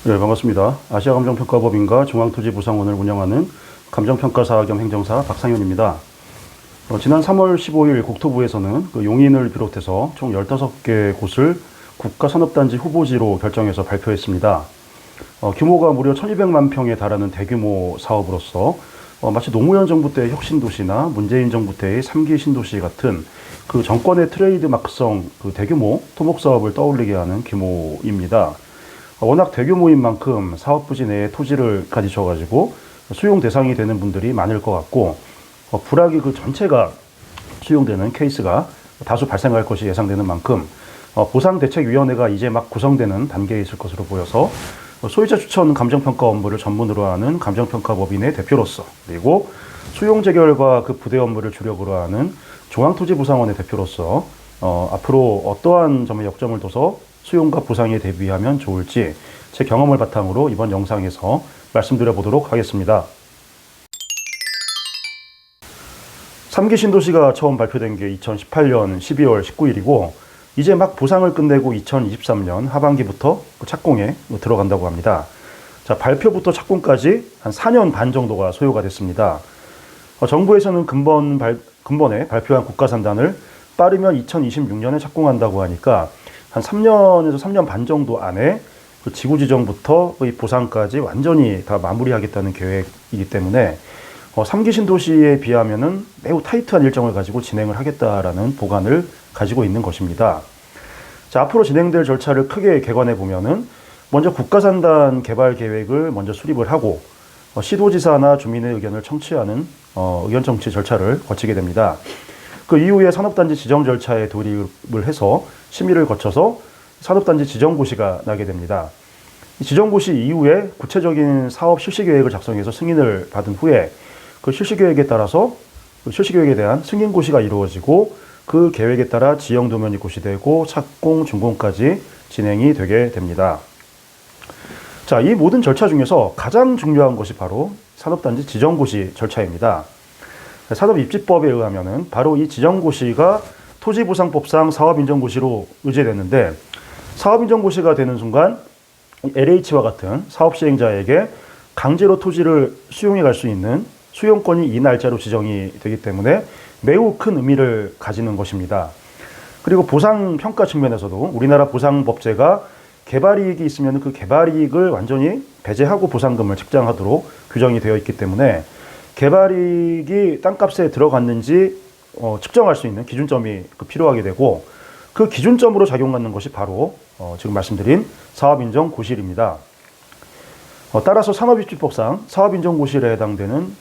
네, 반갑습니다. 아시아감정평가법인과 중앙토지부상원을 운영하는 감정평가사 겸 행정사 박상현입니다. 지난 3월 15일 국토부에서는 용인을 비롯해서 총 15개 곳을 국가산업단지 후보지로 결정해서 발표했습니다. 규모가 무려 1200만 평에 달하는 대규모 사업으로서 마치 노무현 정부 때의 혁신도시나 문재인 정부 때의 3기 신도시 같은 그 정권의 트레이드마크성 그 대규모 토목사업을 떠올리게 하는 규모입니다. 워낙 대규모인 만큼 사업 부지 내에 토지를 가지셔가지고 수용 대상이 되는 분들이 많을 것 같고, 불악이 그 전체가 수용되는 케이스가 다수 발생할 것이 예상되는 만큼 보상대책위원회가 이제 막 구성되는 단계에 있을 것으로 보여서 소유자 추천 감정평가 업무를 전문으로 하는 감정평가법인의 대표로서, 그리고 수용 재결과 그 부대 업무를 주력으로 하는 중앙토지부상원의 대표로서 앞으로 어떠한 점에 역점을 둬서 수용과 보상에 대비하면 좋을지 제 경험을 바탕으로 이번 영상에서 말씀드려 보도록 하겠습니다. 3기 신도시가 처음 발표된 게 2018년 12월 19일이고 이제 막 보상을 끝내고 2023년 하반기부터 착공에 들어간다고 합니다. 자, 발표부터 착공까지 한 4년 반 정도가 소요가 됐습니다. 정부에서는 근본에 발표한 국가산단을 빠르면 2026년에 착공한다고 하니까 한 3년에서 3년 반 정도 안에 그 지구 지정부터의 보상까지 완전히 다 마무리하겠다는 계획이기 때문에 3기 신도시에 비하면은 매우 타이트한 일정을 가지고 진행을 하겠다라는 보관을 가지고 있는 것입니다. 자, 앞으로 진행될 절차를 크게 개관해 보면은 먼저 국가산단 개발 계획을 먼저 수립을 하고 시도지사나 주민의 의견을 청취하는 의견 청취 절차를 거치게 됩니다. 그 이후에 산업단지 지정 절차에 돌입을 해서 심의를 거쳐서 산업단지 지정고시가 나게 됩니다. 지정고시 이후에 구체적인 사업 실시계획을 작성해서 승인을 받은 후에 그 실시계획에 따라서 그 실시계획에 대한 승인고시가 이루어지고 그 계획에 따라 지형도면이 고시되고 착공, 준공까지 진행이 되게 됩니다. 자, 이 모든 절차 중에서 가장 중요한 것이 바로 산업단지 지정고시 절차입니다. 산업입지법에 의하면은 바로 이 지정고시가 토지보상법상 사업인정고시로 의제됐는데, 사업인정고시가 되는 순간 LH와 같은 사업시행자에게 강제로 토지를 수용해 갈 수 있는 수용권이 이 날짜로 지정이 되기 때문에 매우 큰 의미를 가지는 것입니다. 그리고 보상평가 측면에서도 우리나라 보상법제가 개발이익이 있으면 그 개발이익을 완전히 배제하고 보상금을 책정하도록 규정이 되어 있기 때문에 개발이익이 땅값에 들어갔는지 측정할 수 있는 기준점이 필요하게 되고, 그 기준점으로 작용하는 것이 바로 지금 말씀드린 사업인정고시입니다. 따라서 산업입지법상 사업인정고시에 해당되는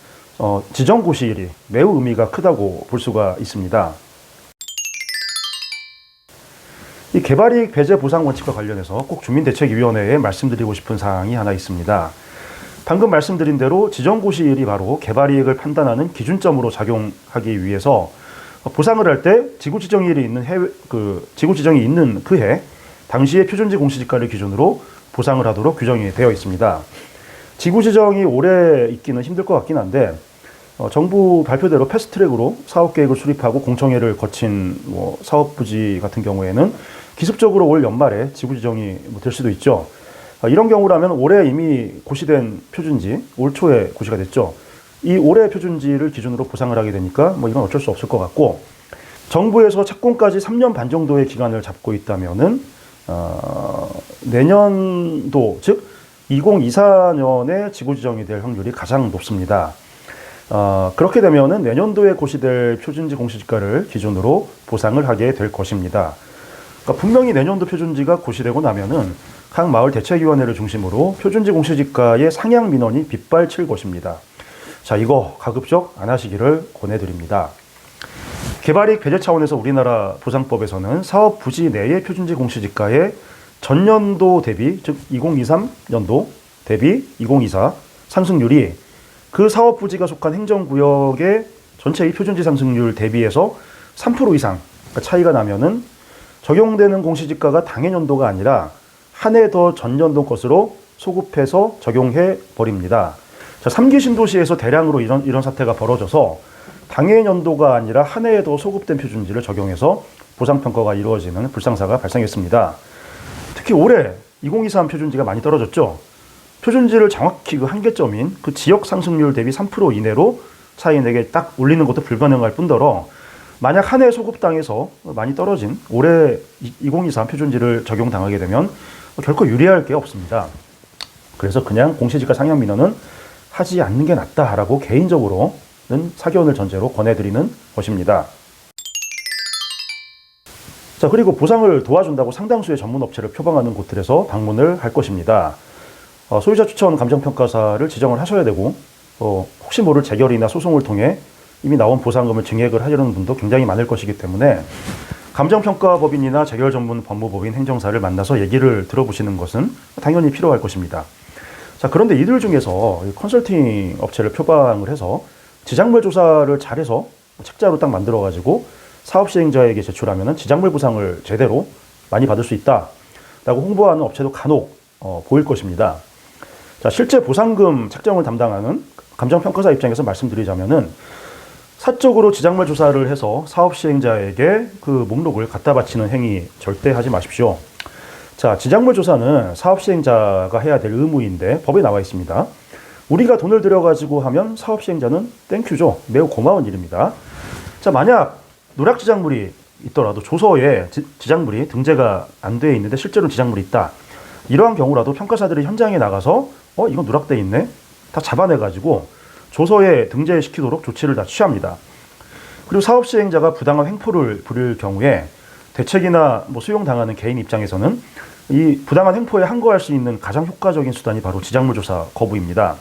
지정고시일이 매우 의미가 크다고 볼 수가 있습니다. 이 개발이익 배제 보상 원칙과 관련해서 꼭 주민대책위원회에 말씀드리고 싶은 사항이 하나 있습니다. 방금 말씀드린 대로 지정고시일이 바로 개발이익을 판단하는 기준점으로 작용하기 위해서 보상을 할 때 지구지정일이 있는 지구지정이 있는 그해 당시의 표준지 공시지가를 기준으로 보상을 하도록 규정이 되어 있습니다. 지구지정이 오래 있기는 힘들 것 같긴 한데 정부 발표대로 패스트트랙으로 사업계획을 수립하고 공청회를 거친 사업부지 같은 경우에는 기습적으로 올 연말에 지구지정이 될 수도 있죠. 이런 경우라면 올해 이미 고시된 표준지, 올 초에 고시가 됐죠. 이 올해 표준지를 기준으로 보상을 하게 되니까 이건 어쩔 수 없을 것 같고, 정부에서 착공까지 3년 반 정도의 기간을 잡고 있다면은 내년도, 즉 2024년에 지구 지정이 될 확률이 가장 높습니다. 그렇게 되면은 내년도에 고시될 표준지 공시지가를 기준으로 보상을 하게 될 것입니다. 그러니까 분명히 내년도 표준지가 고시되고 나면은 각 마을 대책위원회를 중심으로 표준지 공시지가의 상향 민원이 빗발칠 것입니다. 자, 이거 가급적 안 하시기를 권해드립니다. 개발이익 배제 차원에서 우리나라 보상법에서는 사업 부지 내의 표준지 공시지가의 전년도 대비, 즉 2023년도 대비 2024 상승률이 그 사업 부지가 속한 행정구역의 전체의 표준지 상승률 대비해서 3% 이상 차이가 나면은 적용되는 공시지가가 당해년도가 아니라 한 해 더 전년도 것으로 소급해서 적용해 버립니다. 자, 3기 신도시에서 대량으로 이런 사태가 벌어져서 당해년도가 아니라 한 해에 더 소급된 표준지를 적용해서 보상평가가 이루어지는 불상사가 발생했습니다. 특히 올해 2023 표준지가 많이 떨어졌죠. 표준지를 정확히 그 한계점인 그 지역 상승률 대비 3% 이내로 차이 내게 딱 올리는 것도 불가능할 뿐더러 만약 한 해 소급당에서 많이 떨어진 올해 2023 표준지를 적용당하게 되면 결코 유리할 게 없습니다. 그래서 그냥 공시지가 상향 민원은 하지 않는 게 낫다라고 개인적으로는 사견을 전제로 권해드리는 것입니다. 자, 그리고 보상을 도와준다고 상당수의 전문 업체를 표방하는 곳들에서 방문을 할 것입니다. 소유자 추천 감정평가사를 지정을 하셔야 되고 혹시 모를 재결이나 소송을 통해 이미 나온 보상금을 증액을 하려는 분도 굉장히 많을 것이기 때문에 감정평가법인이나 재결 전문 법무법인 행정사를 만나서 얘기를 들어보시는 것은 당연히 필요할 것입니다. 자, 그런데 이들 중에서 컨설팅 업체를 표방을 해서 지작물 조사를 잘해서 책자로 딱 만들어가지고 사업 시행자에게 제출하면 지작물 보상을 제대로 많이 받을 수 있다라고 홍보하는 업체도 간혹 보일 것입니다. 자, 실제 보상금 책정을 담당하는 감정평가사 입장에서 말씀드리자면은 사적으로 지작물 조사를 해서 사업 시행자에게 그 목록을 갖다 바치는 행위 절대 하지 마십시오. 자, 지작물 조사는 사업 시행자가 해야 될 의무인데 법에 나와 있습니다. 우리가 돈을 들여가지고 하면 사업 시행자는 땡큐죠. 매우 고마운 일입니다. 자, 만약 누락 지작물이 있더라도 조서에 지작물이 등재가 안 돼 있는데 실제로 지작물이 있다. 이러한 경우라도 평가사들이 현장에 나가서 이건 누락돼 있네. 다 잡아내가지고 조서에 등재시키도록 조치를 다 취합니다. 그리고 사업 시행자가 부당한 횡포를 부릴 경우에 대책이나 수용당하는 개인 입장에서는 이 부당한 횡포에 항거할 수 있는 가장 효과적인 수단이 바로 지작물 조사 거부입니다.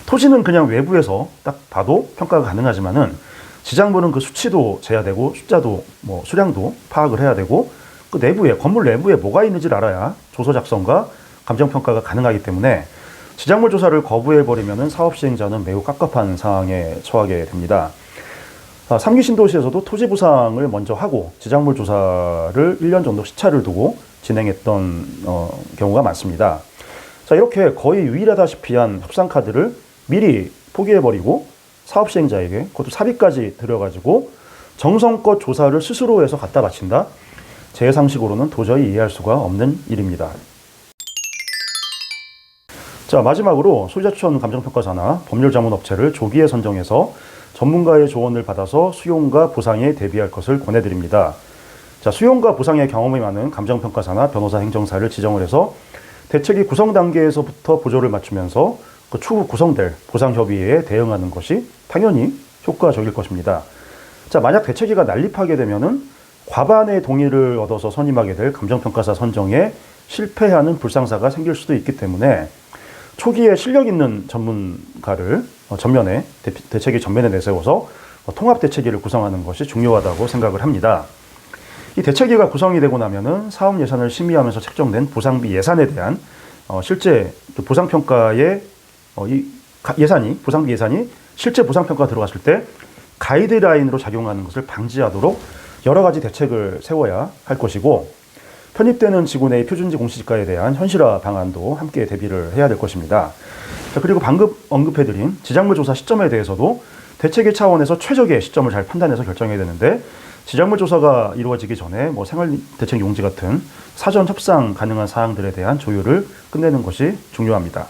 토지는 그냥 외부에서 딱 봐도 평가가 가능하지만은 지작물은 그 수치도 재야 되고 숫자도 수량도 파악을 해야 되고 그 내부에 건물 내부에 뭐가 있는지를 알아야 조서 작성과 감정평가가 가능하기 때문에 지작물 조사를 거부해버리면 사업 시행자는 매우 깝깝한 상황에 처하게 됩니다. 3기 신도시에서도 토지 보상을 먼저 하고 지작물 조사를 1년 정도 시차를 두고 진행했던 경우가 많습니다. 자, 이렇게 거의 유일하다시피 한 협상 카드를 미리 포기해버리고 사업 시행자에게 그것도 사비까지 들여가지고 정성껏 조사를 스스로 해서 갖다 바친다? 제 상식으로는 도저히 이해할 수가 없는 일입니다. 자, 마지막으로 소유자 추천 감정평가사나 법률 자문 업체를 조기에 선정해서 전문가의 조언을 받아서 수용과 보상에 대비할 것을 권해드립니다. 자, 수용과 보상에 경험이 많은 감정평가사나 변호사 행정사를 지정을 해서 대책이 구성 단계에서부터 보조를 맞추면서 그 추후 구성될 보상협의회에 대응하는 것이 당연히 효과적일 것입니다. 자, 만약 대책위가 난립하게 되면은 과반의 동의를 얻어서 선임하게 될 감정평가사 선정에 실패하는 불상사가 생길 수도 있기 때문에 초기에 실력 있는 전문가를 대책위 전면에 내세워서 통합 대책위를 구성하는 것이 중요하다고 생각을 합니다. 이 대책위가 구성이 되고 나면은 사업 예산을 심의하면서 책정된 보상비 예산에 대한 실제 보상평가의 보상비 예산이 실제 보상평가 들어갔을 때 가이드라인으로 작용하는 것을 방지하도록 여러 가지 대책을 세워야 할 것이고 편입되는 지구 내 표준지 공시지가에 대한 현실화 방안도 함께 대비를 해야 될 것입니다. 자, 그리고 방금 언급해드린 지작물 조사 시점에 대해서도 대책위 차원에서 최적의 시점을 잘 판단해서 결정해야 되는데 지작물 조사가 이루어지기 전에 생활대책 용지 같은 사전 협상 가능한 사항들에 대한 조율을 끝내는 것이 중요합니다.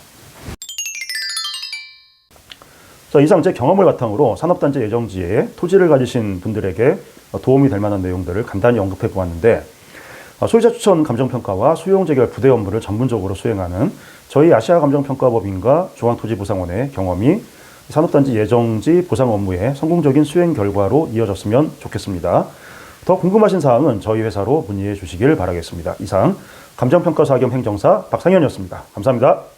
자, 이상 제 경험을 바탕으로 산업단지 예정지에 토지를 가지신 분들에게 도움이 될 만한 내용들을 간단히 언급해 보았는데 소유자 추천 감정평가와 수용재결 부대 업무를 전문적으로 수행하는 저희 아시아감정평가법인과 중앙토지보상원의 경험이 산업단지 예정지 보상 업무의 성공적인 수행 결과로 이어졌으면 좋겠습니다. 더 궁금하신 사항은 저희 회사로 문의해 주시길 바라겠습니다. 이상 감정평가사 겸 행정사 박상현이었습니다. 감사합니다.